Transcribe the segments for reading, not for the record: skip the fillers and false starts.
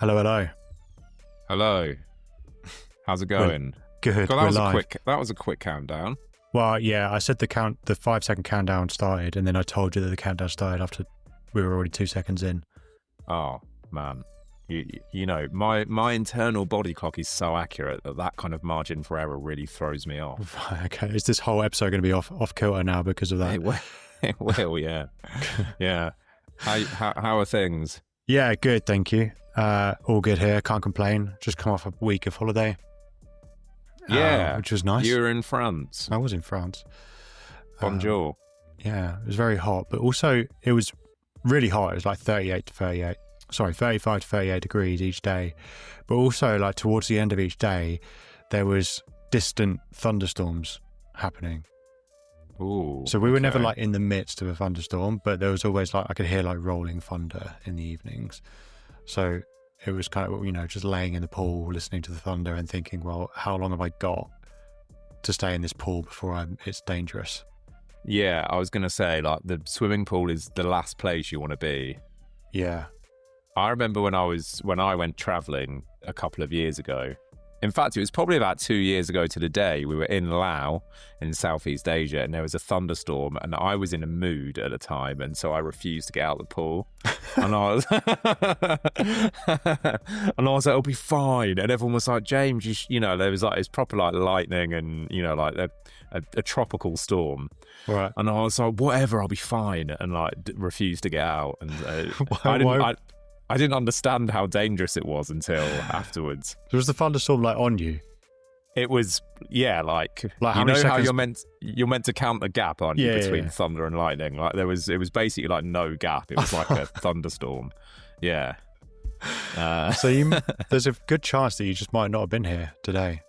Hello, hello. Hello. How's it going? Good. God, We're live. that was a quick countdown. Well, yeah, I said the 5-second countdown started, and then I told you that the countdown started after we were already 2 seconds in. Oh man, you know my internal body clock is so accurate that kind of margin for error really throws me off. Right, okay, is this whole episode going to be off kilter now because of that? It will, yeah, yeah. How are things? Yeah, good, thank you. All good here. Can't complain. Just come off a week of holiday. Yeah, which was nice. You were in France. I was in France. Bonjour. Yeah, it was very hot, but also it was really hot. It was like 35 to 38 degrees each day. But also, like, towards the end of each day, there was distant thunderstorms happening. Ooh. So we were never like in the midst of a thunderstorm, but there was always like I could hear like rolling thunder in the evenings. So it was kind of, you know, just laying in the pool, listening to the thunder and thinking, well, how long have I got to stay in this pool before it's dangerous? Yeah, I was going to say, like, the swimming pool is the last place you want to be. Yeah. I remember when I went traveling a couple of years ago. In fact, it was probably about 2 years ago to the day. We were in Laos in Southeast Asia, and there was a thunderstorm, and I was in a mood at the time, and so I refused to get out of the pool. And I was, like, "It'll be fine." And everyone was like, "James, you know," there was like it's proper like lightning, and you know, like a tropical storm. Right. And I was like, "Whatever, I'll be fine," and like refused to get out. And I didn't understand how dangerous it was until afterwards. So was the thunderstorm like on you? It was, yeah, like how you many know seconds? how you're meant to count the gap, aren't you, between thunder and lightning? Like it was basically like no gap. It was like a thunderstorm. Yeah. So there's a good chance that you just might not have been here today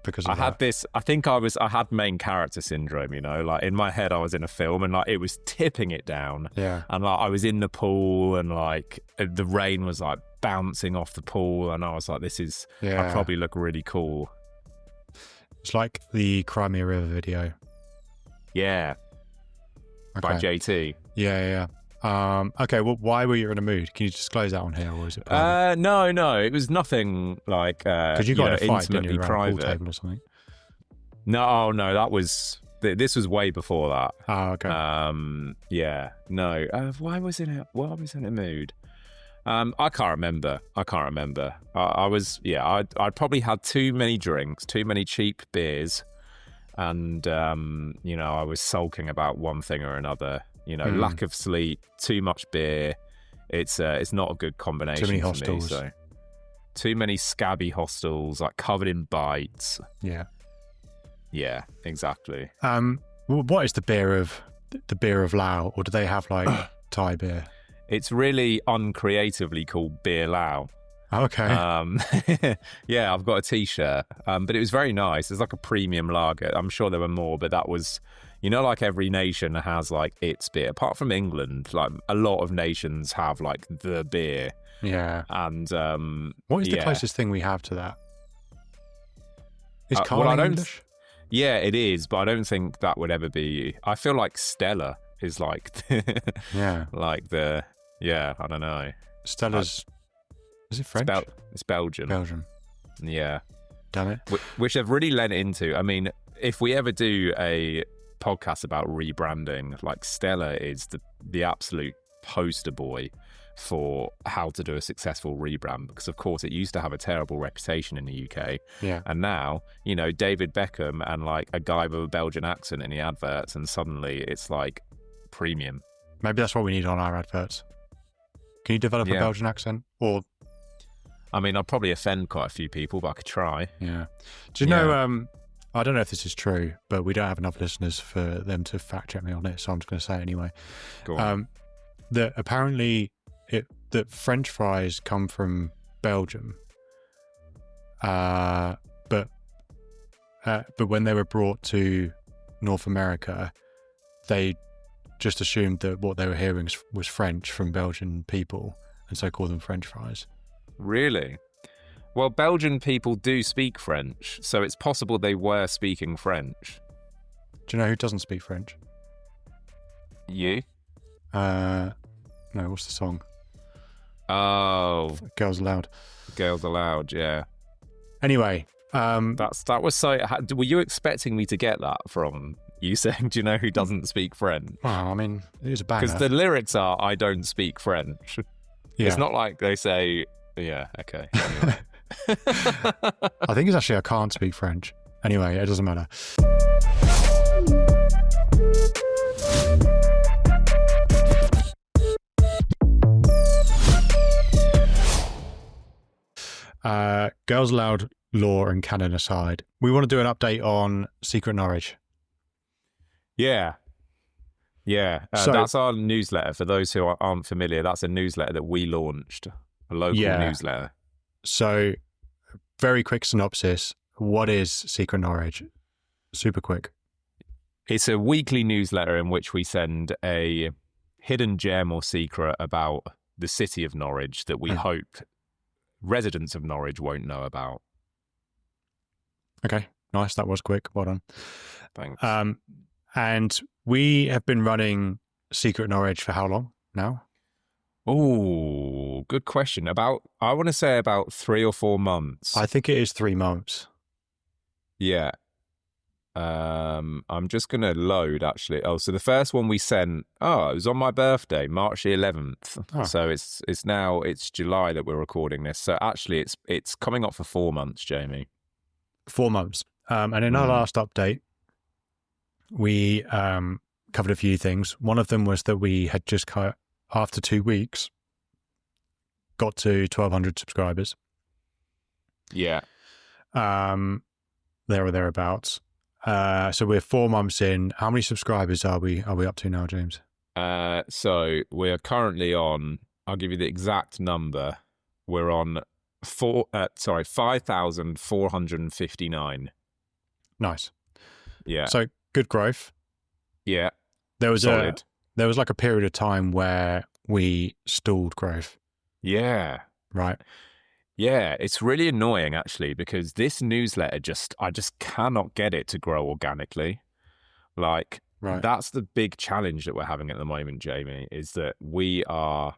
because of that. I had main character syndrome, you know, like in my head I was in a film and like it was tipping it down. Yeah. And like I was in the pool and like the rain was like bouncing off the pool and I was like, I probably look really cool. It's like the Crimea River video. Yeah. Okay. By JT. Yeah. Okay, well, why were you in a mood? Can you disclose that on here, or is it private? No, it was nothing like because you got in a fight, didn't you, around private. a pool table or something? No, this was way before that. Oh, okay. Yeah, no. Why was in a mood? I can't remember. I'd probably had too many drinks, too many cheap beers, and you know, I was sulking about one thing or another. You know, lack of sleep, too much beer. It's not a good combination. Too many for hostels. Me, so. Too many scabby hostels, like covered in bites. Yeah, exactly. What is the beer of Lao, or do they have like Thai beer? It's really uncreatively called Beer Lao. Okay. Yeah, I've got a t-shirt, but it was very nice. It's like a premium lager. I'm sure there were more, but that was, you know, like every nation has like its beer. Apart from England, like a lot of nations have like the beer. Yeah. And what is the closest thing we have to that? Is Carling English? Yeah, it is, but I don't think that would ever be. I feel like Stella is like I don't know. Stella's is it French? It's Belgian. Belgium. Yeah. Damn it. Which they've really lent into. I mean, if we ever do a podcast about rebranding, like Stella is the absolute poster boy for how to do a successful rebrand, because of course it used to have a terrible reputation in the UK. Yeah. And now, you know, David Beckham and like a guy with a Belgian accent in the adverts, and suddenly it's like premium. Maybe that's what we need on our adverts. Can you develop a Belgian accent? Or I mean, I'd probably offend quite a few people, but I could try. Yeah. Do you know, I don't know if this is true, but we don't have enough listeners for them to fact check me on it, so I'm just going to say it anyway. Go on. That apparently that French fries come from Belgium, but when they were brought to North America, they just assumed that what they were hearing was French from Belgian people, and so called them French fries. Really? Well, Belgian people do speak French, so it's possible they were speaking French. Do you know who doesn't speak French? You? No, what's the song? Oh, Girls Aloud. Girls Aloud, yeah. Anyway, that was so. Were you expecting me to get that from you saying, "Do you know who doesn't speak French?" well, I mean, it was a banger. Because the lyrics are, "I don't speak French." Yeah. It's not like they say, "Yeah, okay." Anyway. I think it's actually I can't speak French. Anyway, it doesn't matter. Girls Aloud law and canon aside, we want to do an update on Secret Norwich. Yeah. So- that's our newsletter. For those who aren't familiar, that's a newsletter that we launched, a local newsletter. So, very quick synopsis. What is Secret Norwich? Super quick. It's a weekly newsletter in which we send a hidden gem or secret about the city of Norwich that we hope residents of Norwich won't know about. Okay, nice. That was quick. Well done. Thanks. And we have been running Secret Norwich for how long now? Oh, good question. I want to say about 3 or 4 months. I think it is 3 months. Yeah. I'm just going to load, actually. Oh, so the first one we sent, it was on my birthday, March the 11th. Oh. So it's July that we're recording this. So actually it's coming up for 4 months, Jamie. 4 months. And in our last update, we covered a few things. One of them was that we had just, after 2 weeks, got to 1,200 subscribers. Yeah. There or thereabouts. So we're 4 months in. How many subscribers are we up to now, James? So we're currently on, I'll give you the exact number. We're on 5,459. Nice. Yeah. So good growth. Yeah. There was solid. There was like a period of time where we stalled growth. Yeah. Right. Yeah, it's really annoying actually, because this newsletter I just cannot get it to grow organically. Like, That's the big challenge that we're having at the moment, Jamie, is that we are,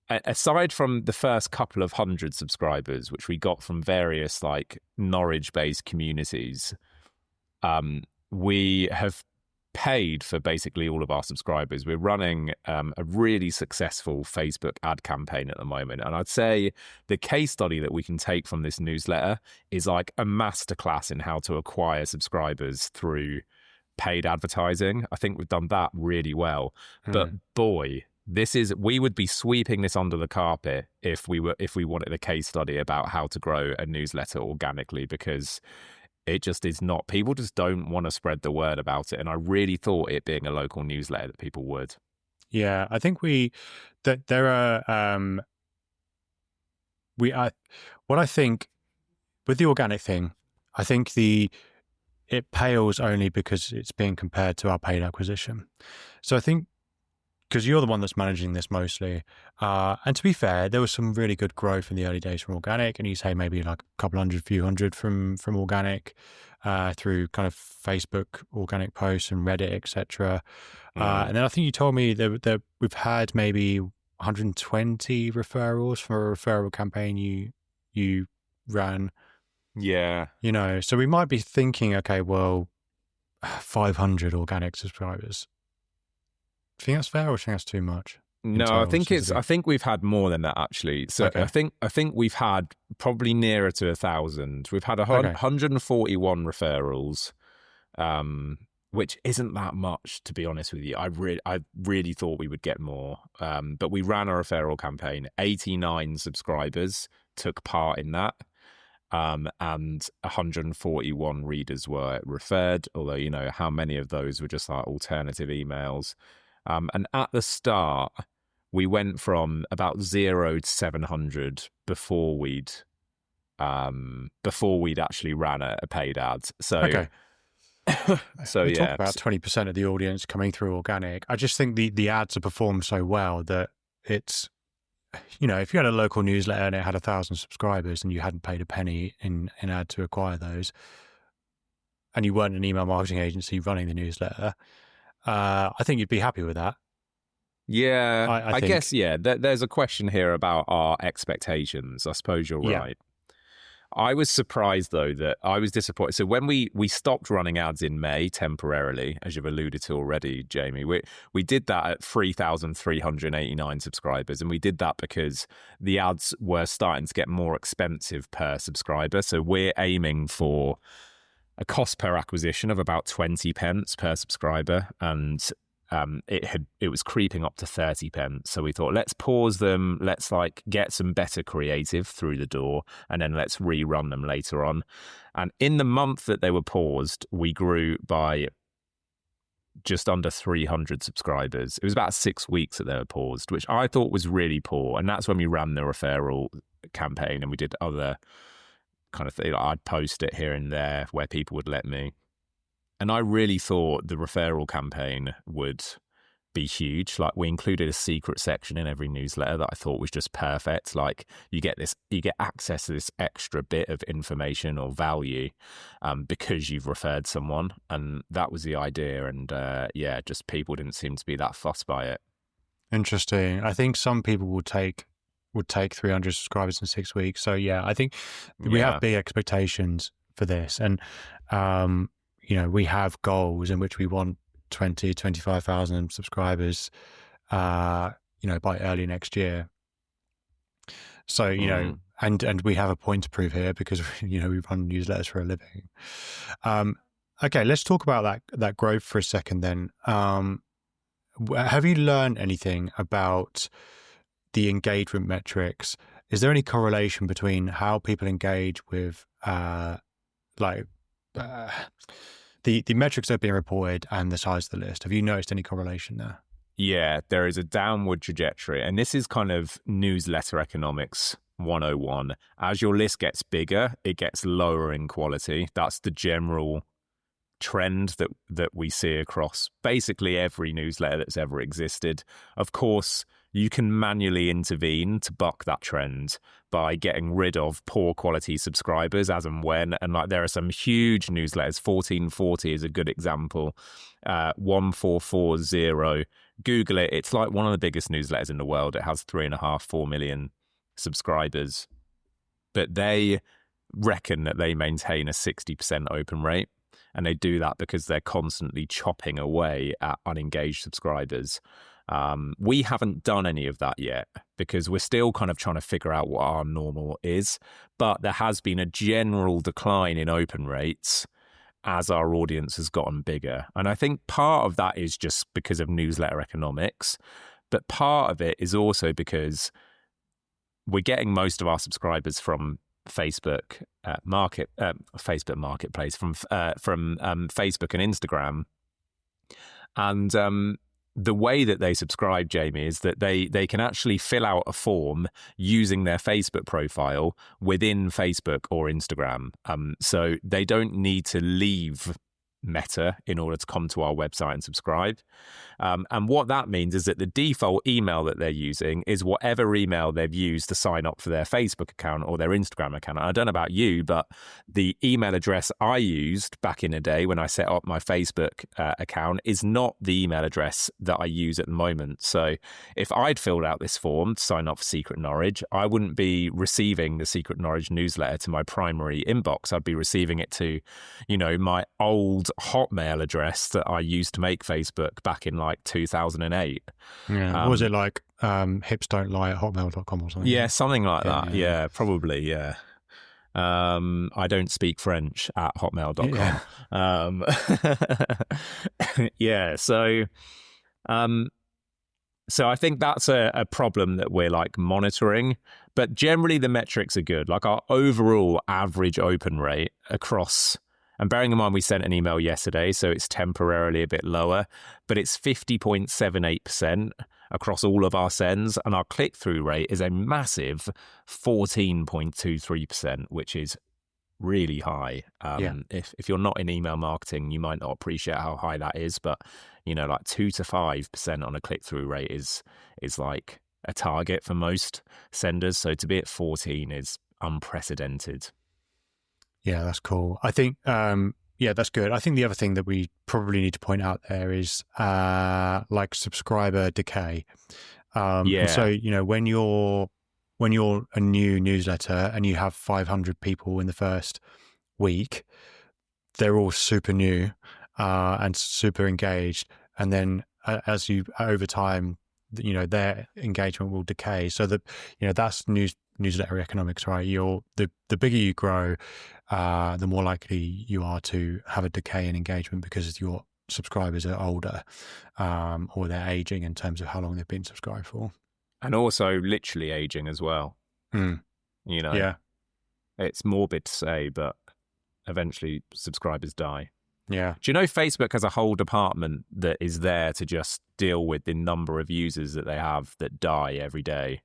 aside from the first couple of 100 subscribers, which we got from various like Norwich-based communities, we have paid for basically all of our subscribers. We're running a really successful Facebook ad campaign at the moment. And I'd say the case study that we can take from this newsletter is like a masterclass in how to acquire subscribers through paid advertising. I think we've done that really well. But boy, we would be sweeping this under the carpet if we wanted a case study about how to grow a newsletter organically, because it just is not. People just don't want to spread the word about it. And I really thought it being a local newsletter that people would. Yeah, I think there are, what I think with the organic thing, I think it pales only because it's being compared to our paid acquisition. So I think, because you're the one that's managing this mostly. And to be fair, there was some really good growth in the early days from organic. And you say maybe like a couple hundred, few hundred from organic through kind of Facebook organic posts and Reddit, etc. And then I think you told me that we've had maybe 120 referrals for a referral campaign you ran. Yeah. So we might be thinking, okay, well, 500 organic subscribers. Do you think that's fair, or do you think that's too much? No, I think we've had more than that actually. So okay. I think we've had probably nearer to 1,000. We've had 141 referrals, which isn't that much, to be honest with you. I really thought we would get more, but we ran a referral campaign. 89 subscribers took part in that. And 141 readers were referred, although, how many of those were just like alternative emails. And at the start, we went from about 0 to 700 before we'd actually ran a paid ad. So, okay. So we yeah, talk about 20% of the audience coming through organic. I just think the ads have performed so well that it's, if you had a local newsletter and it had 1,000 subscribers and you hadn't paid a penny in ad to acquire those, and you weren't an email marketing agency running the newsletter, I think you'd be happy with that. Yeah, I I think. guess, yeah, there's a question here about our expectations. I suppose you're Yeah. right. I was surprised, though, that I was disappointed. So when we stopped running ads in May temporarily, as you've alluded to already, Jamie, we did that at 3,389 subscribers. And we did that because the ads were starting to get more expensive per subscriber. So we're aiming for a cost per acquisition of about 20 pence per subscriber. And it was creeping up to 30 pence. So we thought, let's pause them. Let's get some better creative through the door, and then let's rerun them later on. And in the month that they were paused, we grew by just under 300 subscribers. It was about 6 weeks that they were paused, which I thought was really poor. And that's when we ran the referral campaign, and we did other kind of thing. I'd post it here and there where people would let me. And I really thought the referral campaign would be huge. We included a secret section in every newsletter that I thought was just perfect. You get access to this extra bit of information or value because you've referred someone. And that was the idea. And just people didn't seem to be that fussed by it. Interesting. I think some people would take 300 subscribers in 6 weeks. So yeah, I think we have big expectations for this. And, we have goals in which we want 25,000 subscribers, by early next year. So, and we have a point to prove here because, we run newsletters for a living. Okay, let's talk about that growth for a second then. Have you learned anything about the engagement metrics? Is there any correlation between how people engage with, the metrics that are being reported and the size of the list? Have you noticed any correlation there? Yeah, there is a downward trajectory. And this is kind of newsletter economics 101. As your list gets bigger, it gets lower in quality. That's the general trend that we see across basically every newsletter that's ever existed. Of course, you can manually intervene to buck that trend by getting rid of poor quality subscribers as and when. And there are some huge newsletters. 1440 is a good example. 1440. Google it. It's one of the biggest newsletters in the world. It has 3.5-4 million subscribers. But they reckon that they maintain a 60% open rate. And they do that because they're constantly chopping away at unengaged subscribers. We haven't done any of that yet because we're still kind of trying to figure out what our normal is. But there has been a general decline in open rates as our audience has gotten bigger. And I think part of that is just because of newsletter economics. But part of it is also because we're getting most of our subscribers from Facebook Facebook Marketplace, from Facebook and Instagram. And the way that they subscribe, Jamie, is that they can actually fill out a form using their Facebook profile within Facebook or Instagram. So they don't need to leave Meta in order to come to our website and subscribe. And what that means is that the default email that they're using is whatever email they've used to sign up for their Facebook account or their Instagram account. I don't know about you, but the email address I used back in the day when I set up my Facebook account is not the email address that I use at the moment. So if I'd filled out this form to sign up for Secret Norwich, I wouldn't be receiving the Secret Norwich newsletter to my primary inbox. I'd be receiving it to, my old Hotmail address that I used to make Facebook back in 2008. Yeah. Was it hips don't lie at hotmail.com or something? Yeah, something like that. Yeah, probably. Yeah. I don't speak French at hotmail.com. Yeah. So I think that's a problem that we're monitoring, but generally the metrics are good. Our overall average open rate across, and bearing in mind we sent an email yesterday, so it's temporarily a bit lower, but it's 50.78% across all of our sends, and our click-through rate is a massive 14.23%, which is really high. If you're not in email marketing, you might not appreciate how high that is, but 2 to 5% on a click-through rate is like a target for most senders. So to be at 14 is unprecedented. Yeah, that's cool. I think Yeah, that's good. I think the other thing that we probably need to point out there is like subscriber decay. And so, Yeah. you know, when you're a new newsletter and you have 500 people in the first week, they're all super new and super engaged. And then as you over time, you know, their engagement will decay. So that, you know, that's newsletter economics, right? The bigger you grow, the more likely you are to have a decay in engagement because your subscribers are older, or they're aging in terms of how long they've been subscribed for. And also literally aging as well. Mm. You know, Yeah. It's morbid to say, but eventually subscribers die. Yeah. Do you know Facebook has a whole department that is there to just deal with the number of users that they have that die every day?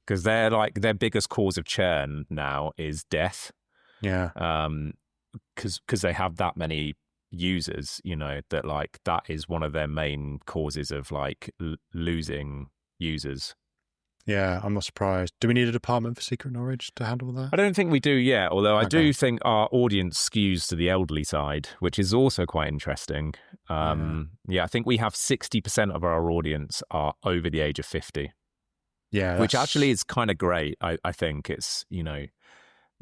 Because they're like, their biggest cause of churn now is death. Yeah. Because they have that many users, you know, that like that is one of their main causes of like losing users. Yeah, I'm not surprised. Do we need a department for Secret Norwich to handle that? I don't think we do yet, although I do think our audience skews to the elderly side, which is also quite interesting. Yeah, I think we have 60% of our audience are over the age of 50. Yeah. Which actually is kind of great. I think it's, you know,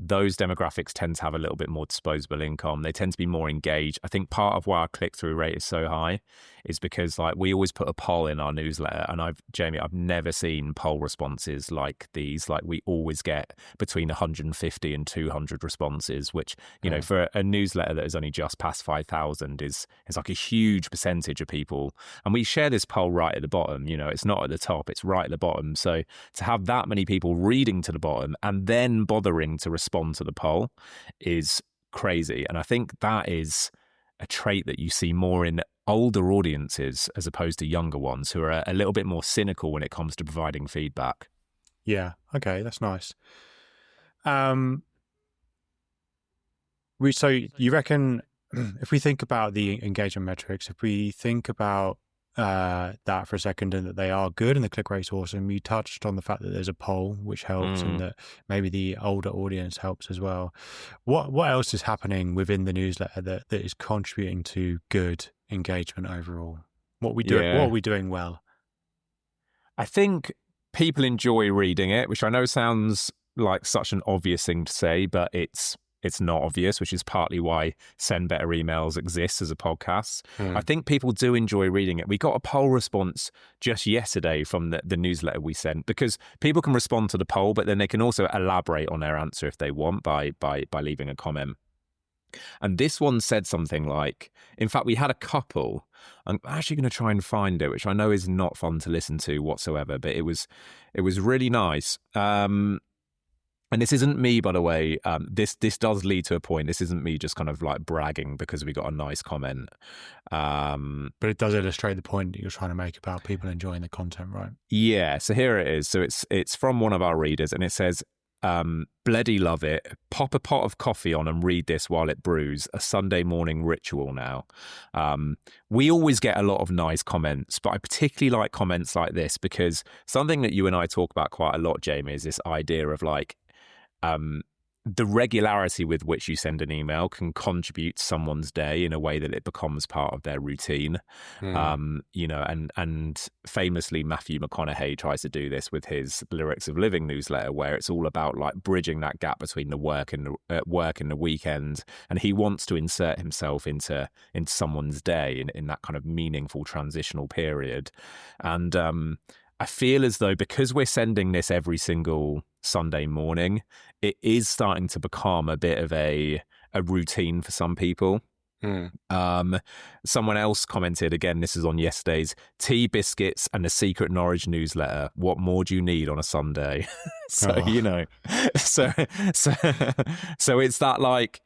those demographics tend to have a little bit more disposable income. They tend to be more engaged. I think part of why our click-through rate is so high is because like we always put a poll in our newsletter, and Jamie, I've never seen poll responses like these. Like we always get between 150 and 200 responses, which, you know, for a newsletter that is only just past 5,000 is like a huge percentage of people. And we share this poll right at the bottom. You know, it's not at the top, it's right at the bottom. So to have that many people reading to the bottom and then bothering to respond to the poll is crazy. And I think that is a trait that you see more in older audiences as opposed to younger ones who are a little bit more cynical when it comes to providing feedback. Yeah. Okay, that's nice. So you reckon if we think about the engagement metrics, if we think about that for a second and that they are good and the click rate's awesome, you touched on the fact that there's a poll which helps and that maybe the older audience helps as well. What else is happening within the newsletter that is contributing to good engagement overall? What are we doing well? I think people enjoy reading it, which I know sounds like such an obvious thing to say, but it's not obvious, which is partly why Send Better Emails exists as a podcast. I think people do enjoy reading it. We got a poll response just yesterday from the newsletter we sent, because people can respond to the poll, but then they can also elaborate on their answer if they want by leaving a comment. And this one said something like, in fact, we had a couple. I'm actually going to try and find it, which I know is not fun to listen to whatsoever, but it was really nice. And this isn't me, by the way. This does lead to a point. This isn't me just kind of like bragging because we got a nice comment. But it does illustrate the point that you're trying to make about people enjoying the content, right? Yeah. So here it is. So it's from one of our readers, and it says, "Bloody love it. Pop a pot of coffee on and read this while it brews. A Sunday morning ritual now." We always get a lot of nice comments, but I particularly like comments like this because something that you and I talk about quite a lot, Jamie, is this idea of like, the regularity with which you send an email can contribute to someone's day in a way that it becomes part of their routine. You know, and famously Matthew McConaughey tries to do this with his Lyrics of Living newsletter, where it's all about like bridging that gap between the work and the weekend, and he wants to insert himself into someone's day in that kind of meaningful transitional period. And I feel as though because we're sending this every single Sunday morning, it is starting to become a bit of a routine for some people. Someone else commented, again, this is on yesterday's, tea, biscuits and the Secret Norwich newsletter. What more do you need on a Sunday? You know, so it's that like,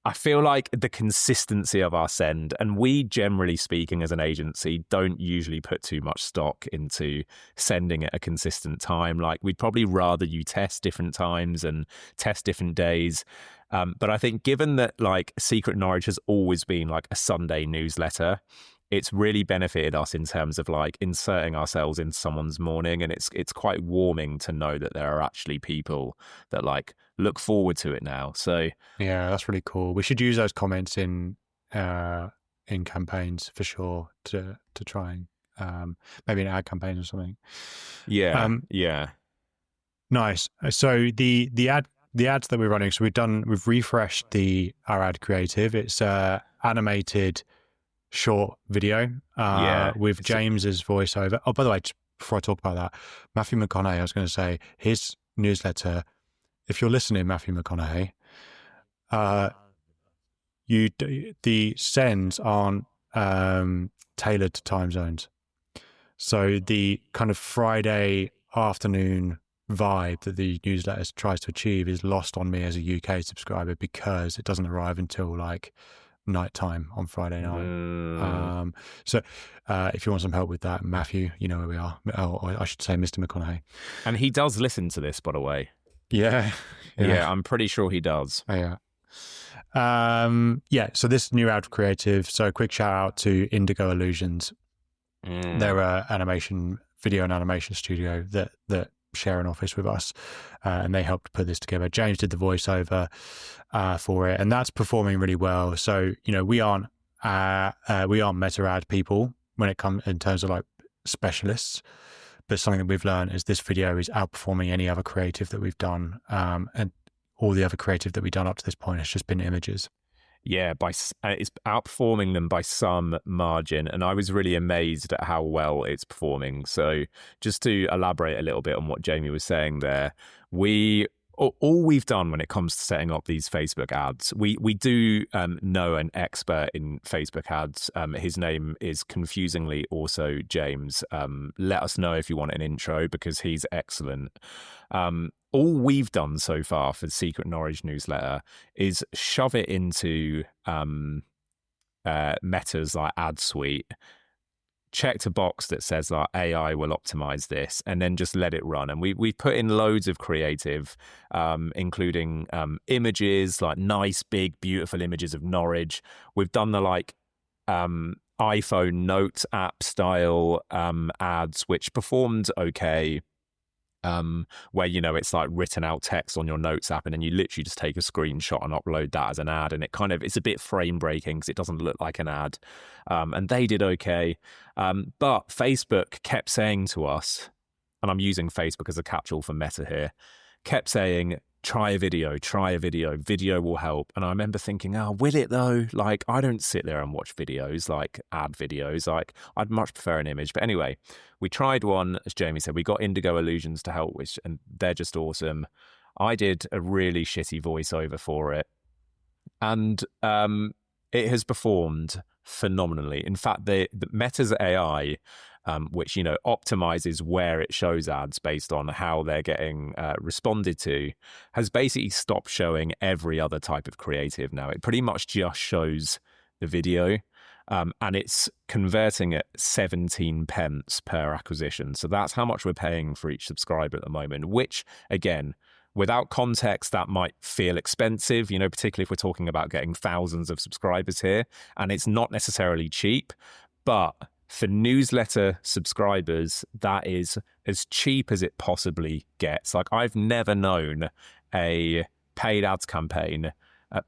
I feel like the consistency of our send, and we generally speaking as an agency don't usually put too much stock into sending at a consistent time. Like we'd probably rather you test different times and test different days. But I think given that like Secret Norwich has always been like a Sunday newsletter, it's really benefited us in terms of like inserting ourselves into someone's morning, and it's quite warming to know that there are actually people that like look forward to it now. So yeah, that's really cool. We should use those comments in campaigns for sure to try and maybe an ad campaign or something. Yeah. Nice. So the ads that we're running, so we've refreshed our ad creative. It's animated short video with James's voiceover. Oh, by the way, just before I talk about that, Matthew McConaughey, I was going to say his newsletter. If you're listening, Matthew McConaughey, the sends aren't tailored to time zones. So the kind of Friday afternoon vibe that the newsletter tries to achieve is lost on me as a UK subscriber because it doesn't arrive until like nighttime on Friday night. So if you want some help with that, Matthew, you know where we are. Or I should say Mr. McConaughey. And he does listen to this, by the way. Yeah, I'm pretty sure he does. Oh, yeah. So this new ad creative. So a quick shout out to Indigo Illusions. They're a video and animation studio that share an office with us, and they helped put this together. James did the voiceover for it, and that's performing really well. So we aren't meta ad people when it comes in terms of like specialists, but something that we've learned is this video is outperforming any other creative that we've done, and all the other creative that we've done up to this point has just been images. Yeah, it's outperforming them by some margin, and I was really amazed at how well it's performing. So just to elaborate a little bit on what Jamie was saying there, all we've done when it comes to setting up these Facebook ads, we do know an expert in Facebook ads. His name is confusingly also James. Let us know if you want an intro because he's excellent. All we've done so far for the Secret Norwich newsletter is shove it into Meta's like ad suite, checked a box that says like AI will optimize this, and then just let it run. And we've put in loads of creative, including images, like nice, big, beautiful images of Norwich. We've done the like iPhone Notes app style ads, which performed okay. Where it's like written out text on your notes app, and then you literally just take a screenshot and upload that as an ad, and it's a bit frame breaking because it doesn't look like an ad, and they did okay, but Facebook kept saying to us, and I'm using Facebook as a catch-all for Meta here, kept saying try a video, video will help. And I remember thinking, oh, will it though? Like, I don't sit there and watch videos, like ad videos. Like, I'd much prefer an image. But anyway, we tried one, as Jamie said, we got Indigo Illusions to help, and they're just awesome. I did a really shitty voiceover for it, and it has performed phenomenally. In fact, the Meta's AI, which optimizes where it shows ads based on how they're getting responded to, has basically stopped showing every other type of creative now. It pretty much just shows the video, and it's converting at 17 pence per acquisition. So that's how much we're paying for each subscriber at the moment, which, again, without context, that might feel expensive, particularly if we're talking about getting thousands of subscribers here, and it's not necessarily cheap, but for newsletter subscribers, that is as cheap as it possibly gets. Like, I've never known a paid ads campaign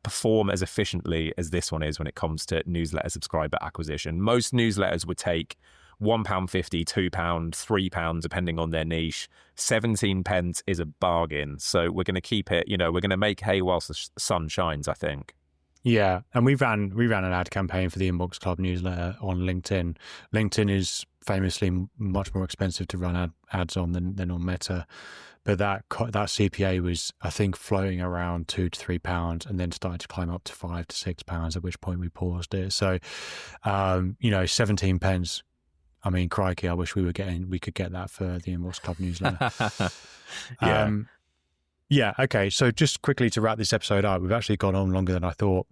perform as efficiently as this one is when it comes to newsletter subscriber acquisition. Most newsletters would take £1.50, £2, £3, depending on their niche. 17 pence is a bargain. So we're going to keep it, we're going to make hay whilst the sun shines, I think. Yeah, and we ran an ad campaign for the Inbox Club newsletter on LinkedIn. LinkedIn is famously much more expensive to run ads on than on Meta, but that CPA was, I think, floating around £2 to £3, and then started to climb up to £5 to £6. At which point we paused it. So, 17 pence. I mean, crikey! I wish we could get that for the Inbox Club newsletter. Yeah. Yeah, okay. So just quickly to wrap this episode up, we've actually gone on longer than I thought.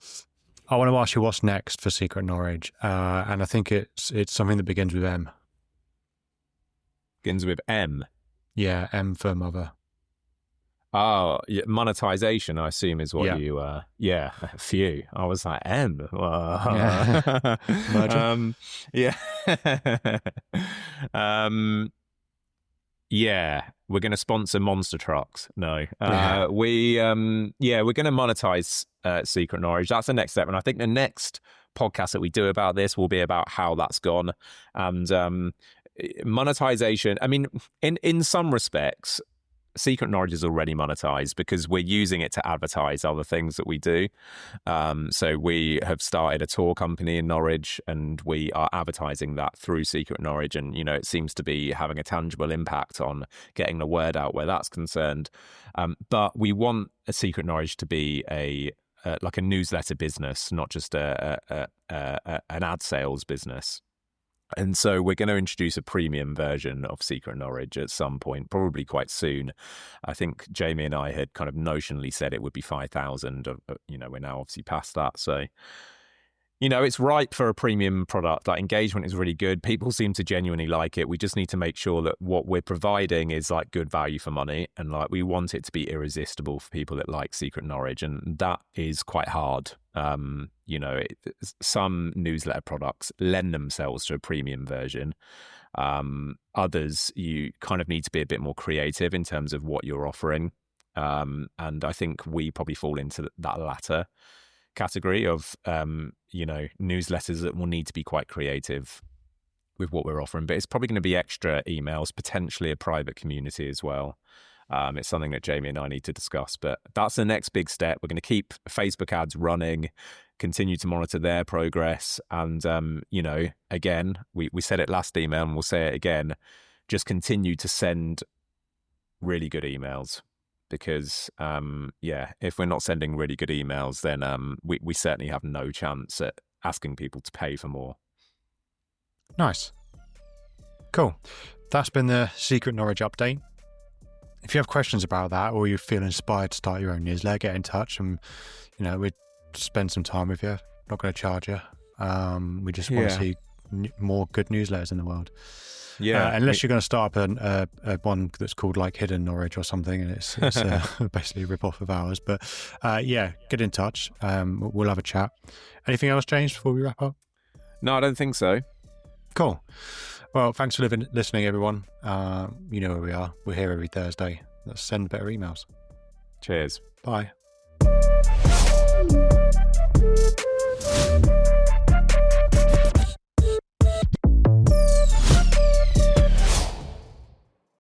I want to ask you what's next for Secret Norwich, and I think it's something that begins with M. Begins with M? Yeah, M for mother. Oh, yeah, monetization, I assume, is what you. Yeah, a few. I was like, M. Yeah. Yeah. Yeah, we're going to sponsor monster trucks. No, we're going to monetize Secret Norwich. That's the next step, and I think the next podcast that we do about this will be about how that's gone. And monetization, I mean, in some respects, Secret Norwich is already monetized because we're using it to advertise other things that we do. So we have started a tour company in Norwich, and we are advertising that through Secret Norwich. And, you know, it seems to be having a tangible impact on getting the word out where that's concerned. But we want a Secret Norwich to be like a newsletter business, not just an ad sales business. And so we're going to introduce a premium version of Secret Norwich at some point, probably quite soon. I think Jamie and I had kind of notionally said it would be 5,000. You know, we're now obviously past that. So, you know, it's ripe for a premium product. Like, engagement is really good. People seem to genuinely like it. We just need to make sure that what we're providing is like good value for money. And like, we want it to be irresistible for people that like Secret Norwich. And that is quite hard. You know, some newsletter products lend themselves to a premium version. Others, you kind of need to be a bit more creative in terms of what you're offering. And I think we probably fall into that latter category of, you know, newsletters that will need to be quite creative with what we're offering. But it's probably going to be extra emails, potentially a private community as well. It's something that Jamie and I need to discuss, but that's the next big step. We're going to keep Facebook ads running, continue to monitor their progress. And, you know, again, we said it last email and we'll say it again, just continue to send really good emails because, if we're not sending really good emails, then we certainly have no chance at asking people to pay for more. Nice. Cool. That's been the Secret Norwich update. If you have questions about that or you feel inspired to start your own newsletter, get in touch and, you know, we'd spend some time with you. Not going to charge you. We just want to see more good newsletters in the world. Yeah. Unless you're going to start up a one that's called like Hidden Norwich or something and it's basically a rip-off of ours. But get in touch. We'll have a chat. Anything else, James, before we wrap up? No, I don't think so. Cool. Well, thanks for listening, everyone. You know where we are. We're here every Thursday. Let's send better emails. Cheers. Bye.